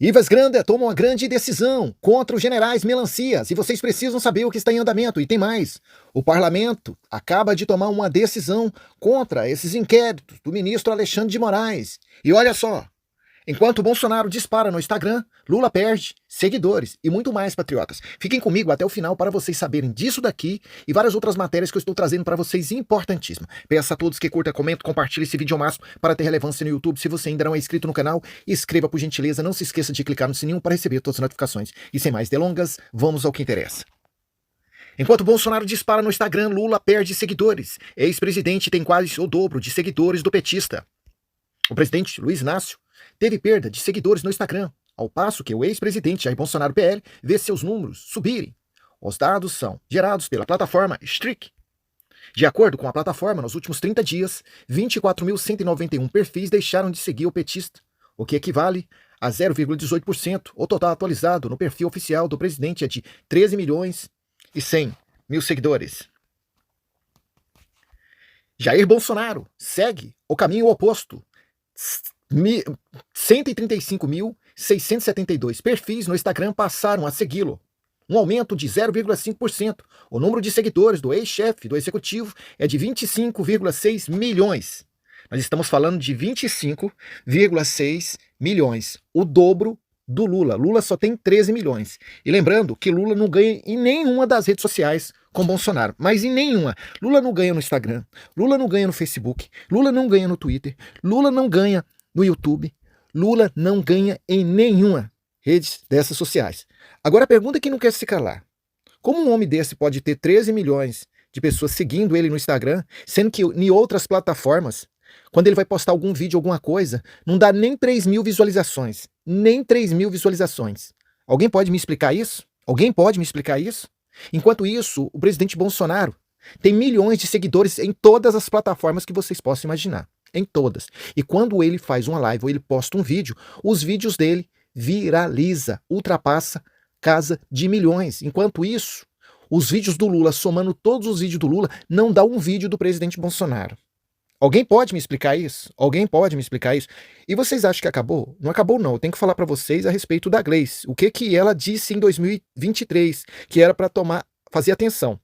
Ivas Granda toma uma grande decisão contra os generais Melancias e vocês precisam saber o que está em andamento. E tem mais: o parlamento acaba de tomar uma decisão contra esses inquéritos do ministro Alexandre de Moraes. E olha só, enquanto Bolsonaro dispara no Instagram, Lula perde seguidores e muito mais, patriotas. Fiquem comigo até o final para vocês saberem disso daqui e várias outras matérias que eu estou trazendo para vocês importantíssimas. Peço a todos que curtam, comentem, compartilhem esse vídeo ao máximo para ter relevância no YouTube. Se você ainda não é inscrito no canal, inscreva por gentileza. Não se esqueça de clicar no sininho para receber todas as notificações. E sem mais delongas, vamos ao que interessa. Enquanto Bolsonaro dispara no Instagram, Lula perde seguidores. Ex-presidente tem quase o dobro de seguidores do petista. O presidente Luiz Inácio teve perda de seguidores no Instagram, ao passo que o ex-presidente Jair Bolsonaro PL vê seus números subirem. Os dados são gerados pela plataforma Streak. De acordo com a plataforma, nos últimos 30 dias, 24.191 perfis deixaram de seguir o petista, o que equivale a 0,18%. O total atualizado no perfil oficial do presidente é de 13.100.000 seguidores. Jair Bolsonaro segue o caminho oposto. 135.672 perfis no Instagram passaram a segui-lo, um aumento de 0,5%. O número de seguidores do ex-chefe do executivo é de 25,6 milhões. Nós estamos falando de 25,6 milhões, o dobro do Lula. Lula só tem 13 milhões. E lembrando que Lula não ganha em nenhuma das redes sociais com Bolsonaro, mas em nenhuma. Lula não ganha no Instagram, Lula não ganha no Facebook, Lula não ganha no Twitter, Lula não ganha no YouTube, Lula não ganha em nenhuma rede dessas sociais. Agora a pergunta é que não quer se calar: como um homem desse pode ter 13 milhões de pessoas seguindo ele no Instagram, sendo que em outras plataformas, quando ele vai postar algum vídeo, alguma coisa, não dá nem 3.000 visualizações. Nem 3.000 visualizações. Alguém pode me explicar isso? Alguém pode me explicar isso? Enquanto isso, o presidente Bolsonaro tem milhões de seguidores em todas as plataformas que vocês possam imaginar. Em todas. E quando ele faz uma live ou ele posta um vídeo, os vídeos dele viraliza, ultrapassa casa de milhões. Enquanto isso, os vídeos do Lula, somando todos os vídeos do Lula, não dá um vídeo do presidente Bolsonaro. Alguém pode me explicar isso? Alguém pode me explicar isso? E vocês acham que acabou? Não acabou não. Eu tenho que falar para vocês a respeito da Gleice. O que ela disse em 2023, que era para fazer atenção.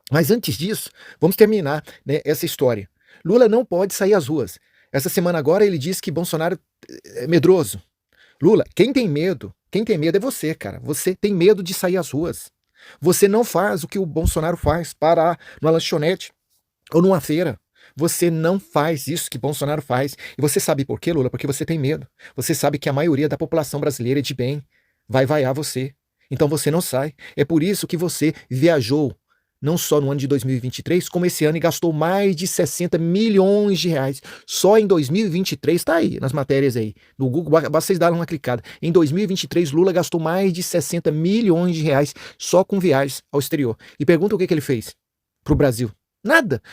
Mas antes disso, vamos terminar, né, essa história. Lula não pode sair às ruas. Essa semana agora ele disse que Bolsonaro é medroso. Lula, quem tem medo é você, cara. Você tem medo de sair às ruas. Você não faz o que o Bolsonaro faz, parar numa lanchonete ou numa feira. Você não faz isso que Bolsonaro faz. E você sabe por quê, Lula? Porque você tem medo. Você sabe que a maioria da população brasileira é de bem. Vai vaiar você. Então você não sai. É por isso que você viajou, não só no ano de 2023, como esse ano, e gastou mais de 60 milhões de reais. Só em 2023, tá aí, nas matérias aí. No Google, basta vocês darem uma clicada. Em 2023, Lula gastou mais de 60 milhões de reais só com viagens ao exterior. E pergunta o que ele fez pro Brasil. Nada.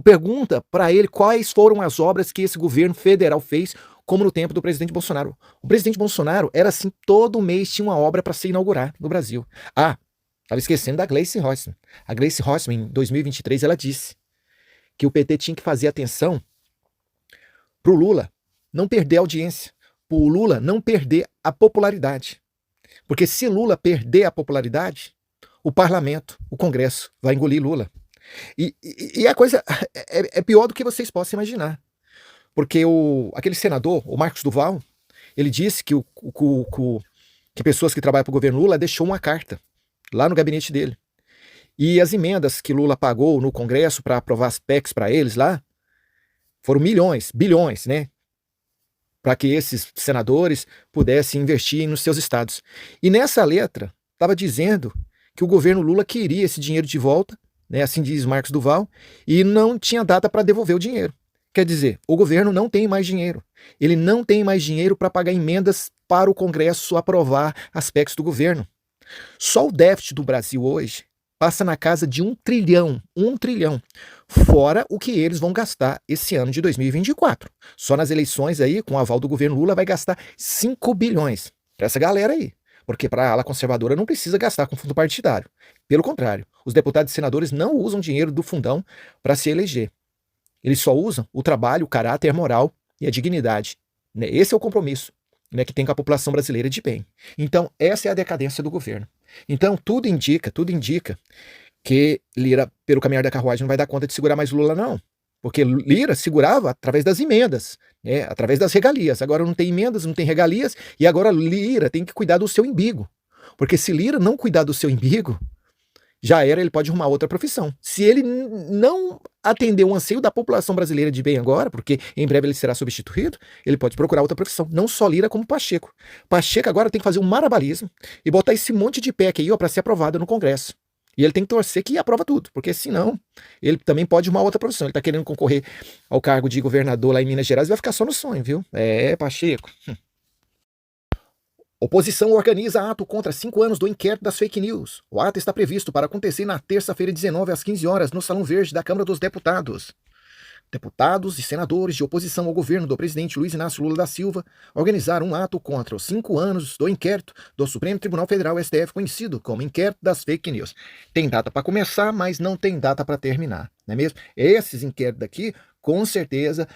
Pergunta para ele quais foram as obras que esse governo federal fez, como no tempo do presidente Bolsonaro. O presidente Bolsonaro era assim, todo mês tinha uma obra para se inaugurar no Brasil. Ah, estava esquecendo da Gleice Hoffmann. A Gleice Hoffmann, em 2023, ela disse que o PT tinha que fazer atenção para o Lula não perder a audiência, para o Lula não perder a popularidade. Porque se Lula perder a popularidade, o parlamento, o Congresso, vai engolir Lula. E a coisa é pior do que vocês possam imaginar. Porque aquele senador, o Marcos Duval, ele disse que pessoas que trabalham para o governo Lula deixou uma carta lá no gabinete dele. E as emendas que Lula pagou no Congresso para aprovar as PECs para eles lá, foram milhões, bilhões, né? Para que esses senadores pudessem investir nos seus estados. E nessa letra, estava dizendo que o governo Lula queria esse dinheiro de volta, né, assim diz Marcos Duval, e não tinha data para devolver o dinheiro. Quer dizer, o governo não tem mais dinheiro. Ele não tem mais dinheiro para pagar emendas para o Congresso aprovar as PECs do governo. Só o déficit do Brasil hoje passa na casa de 1 trilhão, fora o que eles vão gastar esse ano de 2024. Só nas eleições aí, com o aval do governo Lula, vai gastar 5 bilhões para essa galera aí. Porque para a ala conservadora não precisa gastar com fundo partidário. Pelo contrário, os deputados e senadores não usam dinheiro do fundão para se eleger. Eles só usam o trabalho, o caráter, a moral e a dignidade. Esse é o compromisso né, que tem com a população brasileira de bem. Então, essa é a decadência do governo. Então, tudo indica que Lira, pelo caminhar da carruagem, não vai dar conta de segurar mais Lula, não. Porque Lira segurava através das emendas, né, através das regalias. Agora não tem emendas, não tem regalias, e agora Lira tem que cuidar do seu umbigo. Porque se Lira não cuidar do seu umbigo, já era, ele pode arrumar outra profissão. Se ele não atender o anseio da população brasileira de bem agora, porque em breve ele será substituído, ele pode procurar outra profissão. Não só Lira, como Pacheco. Pacheco agora tem que fazer um malabarismo e botar esse monte de PEC aí para ser aprovado no Congresso. E ele tem que torcer que aprova tudo, porque senão ele também pode arrumar outra profissão. Ele está querendo concorrer ao cargo de governador lá em Minas Gerais e vai ficar só no sonho, viu? Pacheco. Oposição organiza ato contra 5 anos do inquérito das fake news. O ato está previsto para acontecer na terça-feira, 19 às 15 horas, no Salão Verde da Câmara dos Deputados. Deputados e senadores de oposição ao governo do presidente Luiz Inácio Lula da Silva organizaram um ato contra os 5 anos do inquérito do Supremo Tribunal Federal, STF, conhecido como inquérito das fake news. Tem data para começar, mas não tem data para terminar, não é mesmo? Esses inquéritos daqui, com certeza,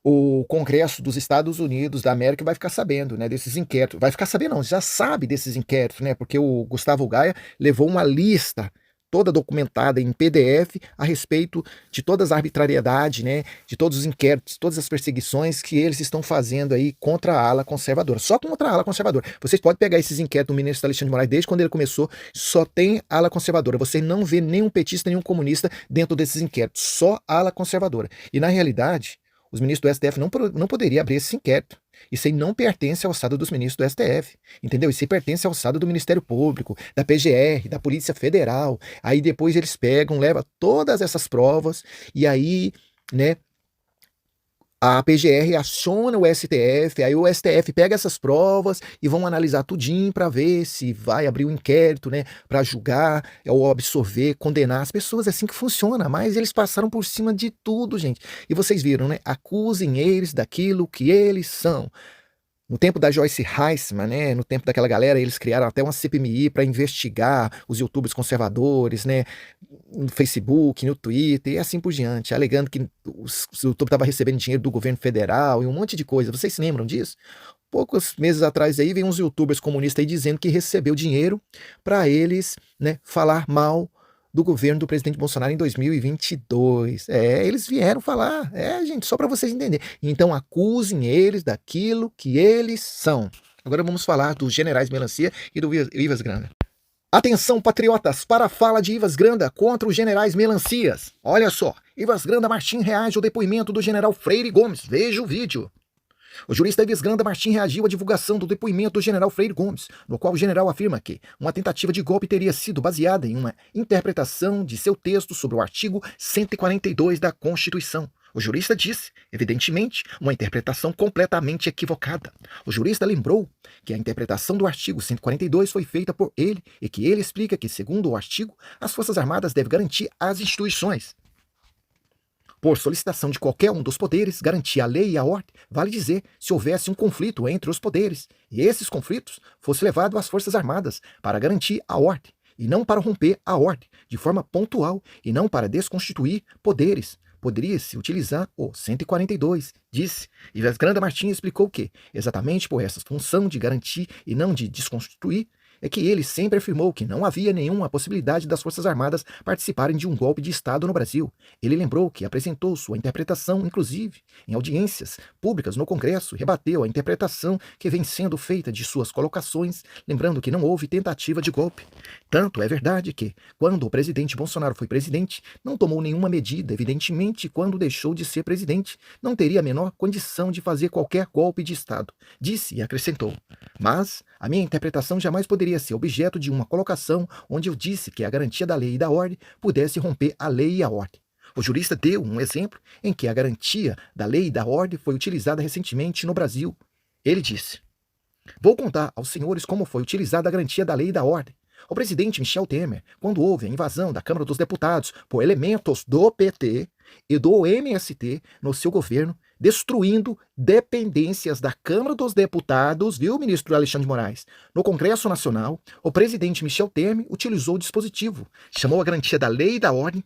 o Congresso dos Estados Unidos da América vai ficar sabendo, né, desses inquéritos. Vai ficar sabendo, não, já sabe desses inquéritos, né, porque o Gustavo Gaia levou uma lista toda documentada em PDF a respeito de todas as arbitrariedades, né, de todos os inquéritos, todas as perseguições que eles estão fazendo aí contra a ala conservadora. Só contra a ala conservadora. Vocês podem pegar esses inquéritos do ministro Alexandre de Moraes, desde quando ele começou, só tem ala conservadora. Você não vê nenhum petista, nenhum comunista dentro desses inquéritos. Só ala conservadora. E na realidade, os ministros do STF não poderiam abrir esse inquérito. Isso aí não pertence ao alçada dos ministros do STF, entendeu? Isso aí pertence ao alçada do Ministério Público, da PGR, da Polícia Federal. Aí depois eles pegam, levam todas essas provas e aí, né, a PGR aciona o STF, aí o STF pega essas provas e vão analisar tudinho para ver se vai abrir um inquérito, né, para julgar ou absolver, condenar as pessoas. É assim que funciona, mas eles passaram por cima de tudo, gente. E vocês viram, né? Acusem eles daquilo que eles são. No tempo da Joyce Heisman, né, no tempo daquela galera, eles criaram até uma CPMI para investigar os youtubers conservadores, né, no Facebook, no Twitter e assim por diante, alegando que o YouTube estava recebendo dinheiro do governo federal e um monte de coisa. Vocês se lembram disso? Poucos meses atrás aí, vem uns youtubers comunistas aí dizendo que recebeu dinheiro para eles, né, falar mal do governo do presidente Bolsonaro em 2022. Eles vieram falar, gente, só para vocês entenderem. Então acusem eles daquilo que eles são. Agora vamos falar dos generais Melancia e do Ivas Granda. Atenção, patriotas, para a fala de Ivas Granda contra os generais Melancias. Olha só, Ivas Granda Martim reage ao depoimento do general Freire Gomes. Veja o vídeo. O jurista Ivas Granda Martim reagiu à divulgação do depoimento do general Freire Gomes, no qual o general afirma que uma tentativa de golpe teria sido baseada em uma interpretação de seu texto sobre o artigo 142 da Constituição. O jurista disse, evidentemente, uma interpretação completamente equivocada. O jurista lembrou que a interpretação do artigo 142 foi feita por ele e que ele explica que, segundo o artigo, as Forças Armadas devem garantir as instituições. Por solicitação de qualquer um dos poderes, garantir a lei e a ordem, vale dizer, se houvesse um conflito entre os poderes, e esses conflitos fosse levado às Forças Armadas para garantir a ordem, e não para romper a ordem, de forma pontual, e não para desconstituir poderes. Poderia-se utilizar o 142, disse. Ivas Granda Martins explicou que, exatamente por essa função de garantir e não de desconstituir, é que ele sempre afirmou que não havia nenhuma possibilidade das Forças Armadas participarem de um golpe de Estado no Brasil. Ele lembrou que apresentou sua interpretação, inclusive, em audiências públicas no Congresso, e rebateu a interpretação que vem sendo feita de suas colocações, lembrando que não houve tentativa de golpe. Tanto é verdade que, quando o presidente Bolsonaro foi presidente, não tomou nenhuma medida, evidentemente, quando deixou de ser presidente, não teria a menor condição de fazer qualquer golpe de Estado, disse e acrescentou. Mas a minha interpretação jamais poderia ser objeto de uma colocação onde eu disse que a garantia da lei e da ordem pudesse romper a lei e a ordem. O jurista deu um exemplo em que a garantia da lei e da ordem foi utilizada recentemente no Brasil. Ele disse: vou contar aos senhores como foi utilizada a garantia da lei e da ordem. O presidente Michel Temer, quando houve a invasão da Câmara dos Deputados por elementos do PT e do MST no seu governo, destruindo dependências da Câmara dos Deputados, viu, ministro Alexandre de Moraes? No Congresso Nacional, o presidente Michel Temer utilizou o dispositivo, chamou a garantia da lei e da ordem,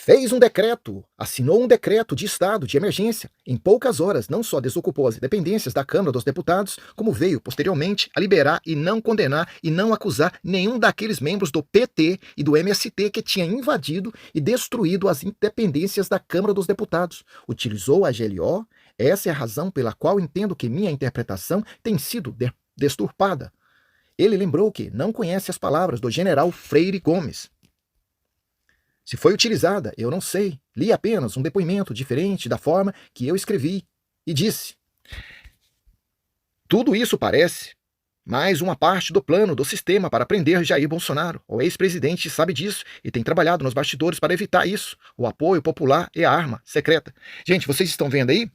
fez um decreto, assinou um decreto de estado de emergência. Em poucas horas, não só desocupou as dependências da Câmara dos Deputados, como veio, posteriormente, a liberar e não condenar e não acusar nenhum daqueles membros do PT e do MST que tinha invadido e destruído as independências da Câmara dos Deputados. Utilizou a GLO. Essa é a razão pela qual entendo que minha interpretação tem sido desturpada. Ele lembrou que não conhece as palavras do general Freire Gomes. Se foi utilizada, eu não sei. Li apenas um depoimento diferente da forma que eu escrevi e disse: tudo isso parece mais uma parte do plano do sistema para prender Jair Bolsonaro. O ex-presidente sabe disso e tem trabalhado nos bastidores para evitar isso. O apoio popular é a arma secreta. Gente, vocês estão vendo aí?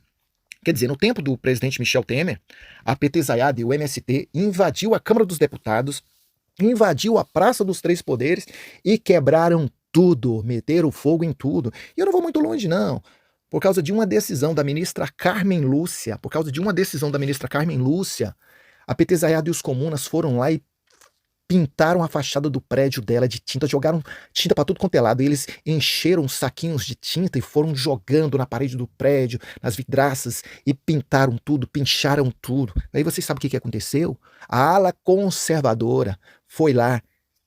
Quer dizer, no tempo do presidente Michel Temer, a petezaiada e o MST invadiu a Câmara dos Deputados, invadiu a Praça dos Três Poderes e quebraram tudo, meteram fogo em tudo. E eu não vou muito longe, não. Por causa de uma decisão da ministra Carmen Lúcia, a petezaiada e os comunas foram lá e pintaram a fachada do prédio dela de tinta, jogaram tinta para tudo quanto é lado. E eles encheram saquinhos de tinta e foram jogando na parede do prédio, nas vidraças, e pintaram tudo, pincharam tudo. Aí vocês sabem o que aconteceu? A ala conservadora foi lá,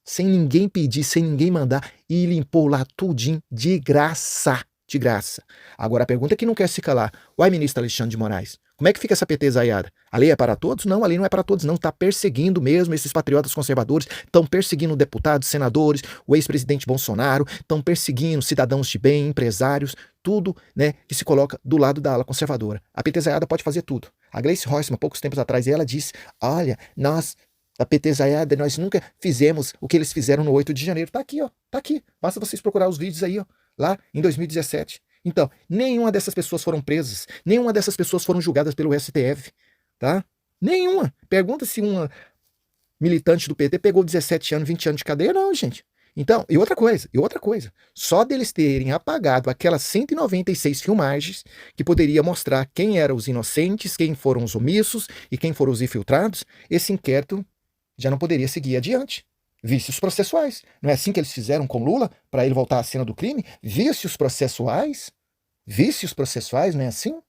sem ninguém pedir, sem ninguém mandar, e limpou lá tudinho de graça. De graça. Agora a pergunta que não quer se calar: uai, ministro Alexandre de Moraes, como é que fica essa petezaiada? A lei é para todos? Não, a lei não é para todos, não. Está perseguindo mesmo esses patriotas conservadores, estão perseguindo deputados, senadores, o ex-presidente Bolsonaro, estão perseguindo cidadãos de bem, empresários, tudo, né, que se coloca do lado da ala conservadora. A petezaiada pode fazer tudo. A Gleice Hoffmann, poucos tempos atrás, ela disse: olha, nós, a petezaiada, nós nunca fizemos o que eles fizeram no 8 de janeiro. Tá aqui, ó, tá aqui. Basta vocês procurar os vídeos aí, ó, lá em 2017. Então, nenhuma dessas pessoas foram presas, nenhuma dessas pessoas foram julgadas pelo STF, tá? Nenhuma. Pergunta se uma militante do PT pegou 17 anos, 20 anos de cadeia, não, gente. Então, e outra coisa, só deles terem apagado aquelas 196 filmagens que poderia mostrar quem eram os inocentes, quem foram os omissos e quem foram os infiltrados, esse inquérito já não poderia seguir adiante. Vícios processuais. Não é assim que eles fizeram com Lula para ele voltar à cena do crime? Vícios processuais, não é assim?